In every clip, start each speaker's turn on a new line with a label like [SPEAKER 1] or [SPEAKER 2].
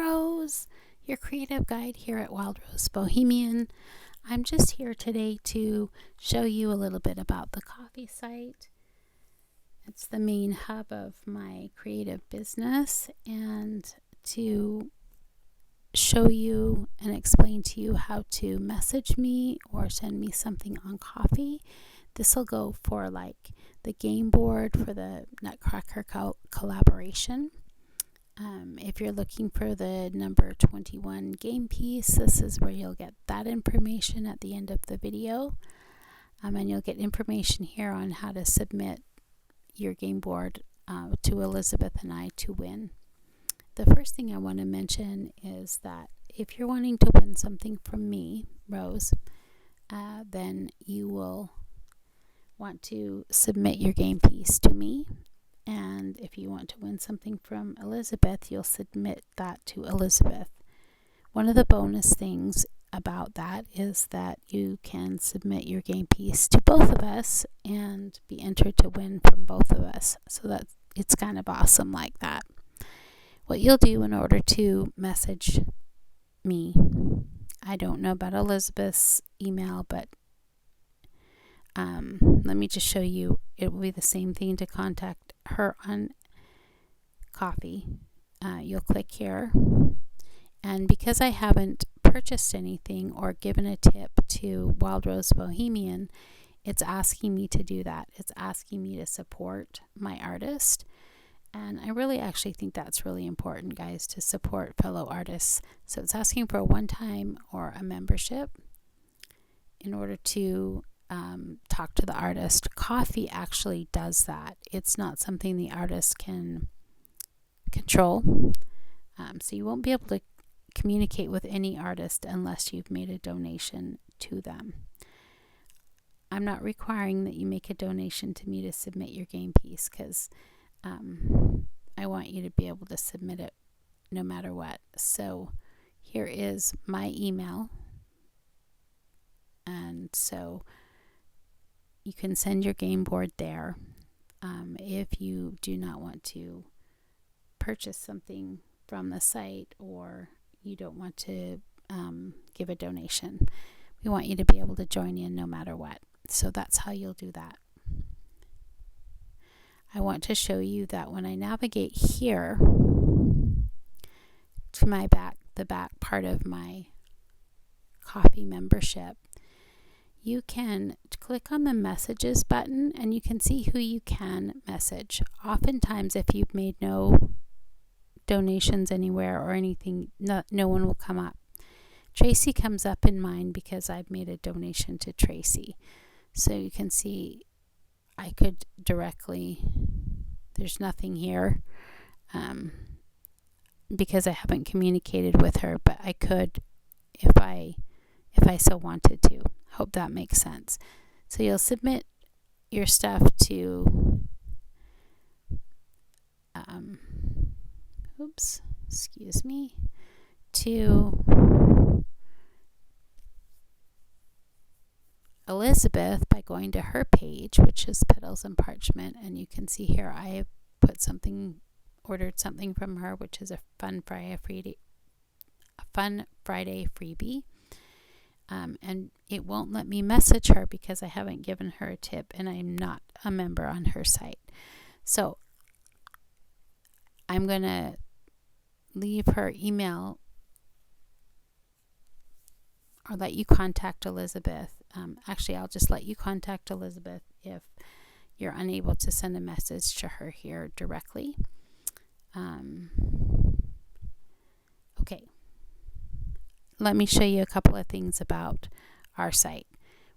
[SPEAKER 1] Rose, your creative guide here at Wild Rose Bohemian. I'm just here today to show you a little bit about the coffee site. It's the main hub of my creative business, and to show you and explain to you how to message me or send me something on coffee. This will go for like the game board for the Nutcracker collaboration. If you're looking for the number 21 game piece, this is where you'll get that information at the end of the video. And you'll get information here on how to submit your game board to Elizabeth and I to win. The first thing I want to mention is that if you're wanting to win something from me, Rose, then you will want to submit your game piece to me. And if you want to win something from Elizabeth, you'll submit that to Elizabeth. One of the bonus things about that is that you can submit your game piece to both of us and be entered to win from both of us. So that it's kind of awesome like that. What you'll do in order to message me, I don't know about Elizabeth's email, but let me just show you. It will be the same thing to contact her on coffee. You'll click here, and because I haven't purchased anything or given a tip to Wild Rose Bohemian, it's asking me to do that. It's asking me to support my artist, and I really actually think that's really important, guys, to support fellow artists. So it's asking for a one-time or a membership in order to talk to the artist. Coffee actually does that. It's not something the artist can control. So you won't be able to communicate with any artist unless you've made a donation to them. I'm not requiring that you make a donation to me to submit your game piece, because I want you to be able to submit it no matter what. So here is my email, and so you can send your game board there. If you do not want to purchase something from the site, or you don't want to give a donation, we want you to be able to join in no matter what. So that's how you'll do that. I want to show you that when I navigate here to the back part of my coffee membership, you can click on the messages button and you can see who you can message. Oftentimes, if you've made no donations anywhere or anything, no one will come up. Tracy comes up in mine because I've made a donation to Tracy. So you can see I could directly, there's nothing here because I haven't communicated with her, but I could if I so wanted to. Hope that makes sense. So you'll submit your stuff to to Elizabeth by going to her page, which is Petals and Parchment, and you can see here I have ordered something from her, which is a Fun Friday freebie. And it won't let me message her because I haven't given her a tip and I'm not a member on her site. So I'm going to leave her email or let you contact Elizabeth. Actually, I'll just let you contact Elizabeth if you're unable to send a message to her here directly. Okay. Let me show you a couple of things about our site.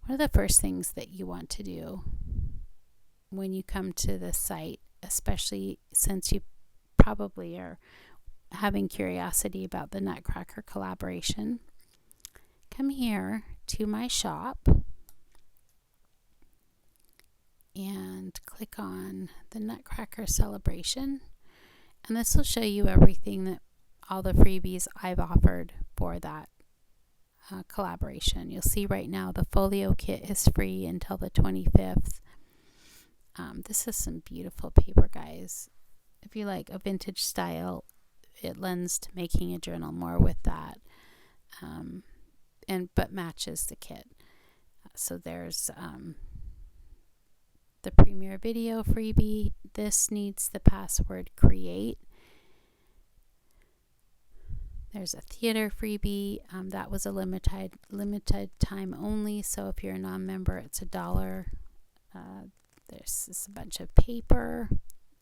[SPEAKER 1] One of the first things that you want to do when you come to the site, especially since you probably are having curiosity about the Nutcracker collaboration, come here to my shop and click on the Nutcracker celebration, and this will show you everything that all the freebies I've offered for that collaboration. You'll see right now the folio kit is free until the 25th. This is some beautiful paper, guys. If you like a vintage style, it lends to making a journal more with that, but matches the kit. So there's the premiere video freebie. This needs the password create. There's a theater freebie. That was a limited time only. So if you're a non-member, it's $1. There's a bunch of paper,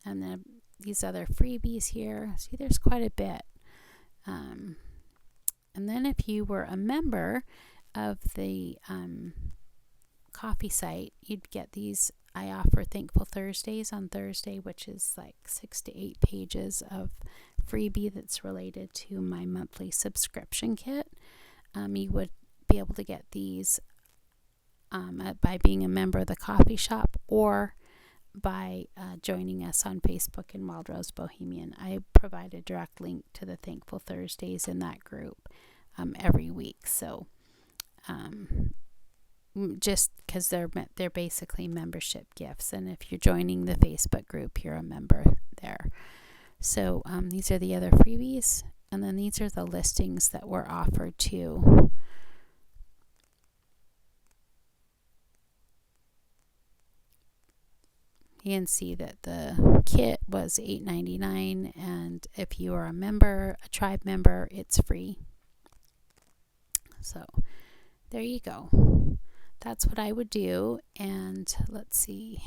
[SPEAKER 1] and then these other freebies here. See, there's quite a bit. And then if you were a member of the coffee site, you'd get these. I offer Thankful Thursdays on Thursday, which is like 6 to 8 pages of freebie that's related to my monthly subscription kit. You would be able to get these by being a member of the coffee shop, or by joining us on Facebook in Wild Rose Bohemian. I provide a direct link to the Thankful Thursdays in that group every week. So just because they're basically membership gifts, and if you're joining the Facebook group, you're a member there. So these are the other freebies, and then these are the listings that were offered too. You can see that the kit was $8.99, and if you are a member, a tribe member, it's free. So there you go. That's what I would do. And let's see,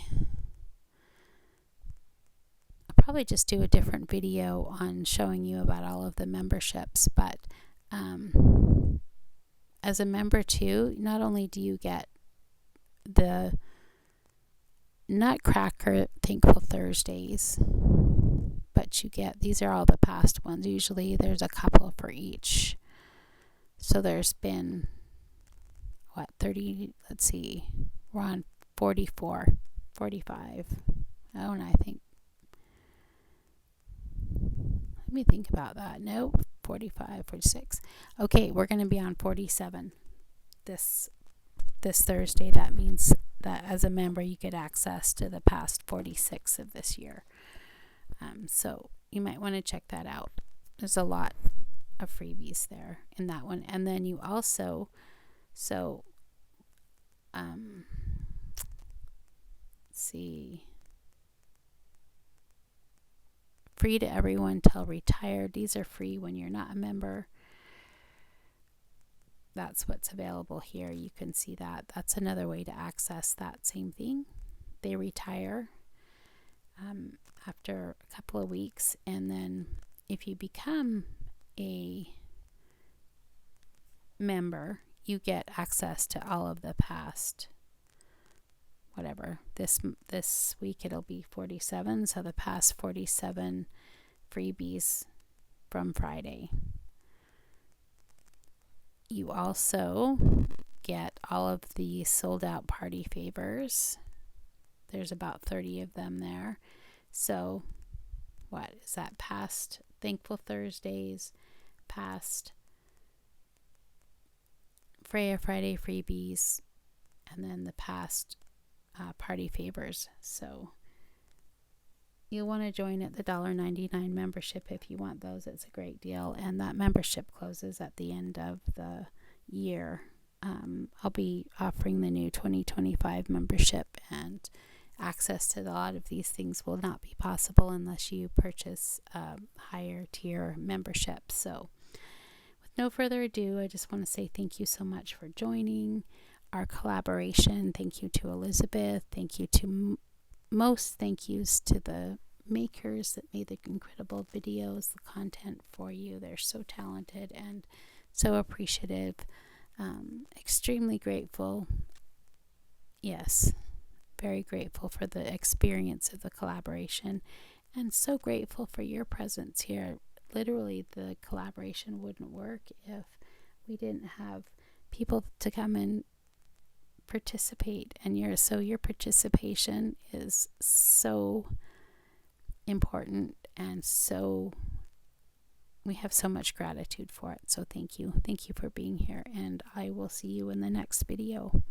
[SPEAKER 1] I'll probably just do a different video on showing you about all of the memberships. But as a member too, not only do you get the Nutcracker Thankful Thursdays, but you get, these are all the past ones. Usually there's a couple for each. So there's been 30, let's see, we're on 44, 45. I don't know, I think, let me think about that. No, 45, 46. Okay, we're going to be on 47 this Thursday. That means that as a member you get access to the past 46 of this year. So you might want to check that out. There's a lot of freebies there in that one. And then you also, let's see, free to everyone till retired. These are free when you're not a member. That's what's available here. You can see that. That's another way to access that same thing. They retire after a couple of weeks, and then if you become a member, you get access to all of the past, whatever, this week it'll be 47, so the past 47 freebies from Friday. You also get all of the sold out party favors. There's about 30 of them there. So what is that? Past Thankful Thursdays, past Freya Friday freebies, and then the past party favors. So you'll want to join at the $1.99 membership if you want those. It's a great deal, and that membership closes at the end of the year. I'll be offering the new 2025 membership, and access to a lot of these things will not be possible unless you purchase a higher tier membership. So with no further ado, I just want to say thank you so much for joining our collaboration. Thank you to Elizabeth. Thank you to most thank yous to the makers that made the incredible videos, the content for you. They're so talented and so appreciative. Extremely grateful. Yes, very grateful for the experience of the collaboration, and so grateful for your presence here. Literally, the collaboration wouldn't work if we didn't have people to come and participate, and your participation is so important, and so we have so much gratitude for it. So thank you for being here, and I will see you in the next video.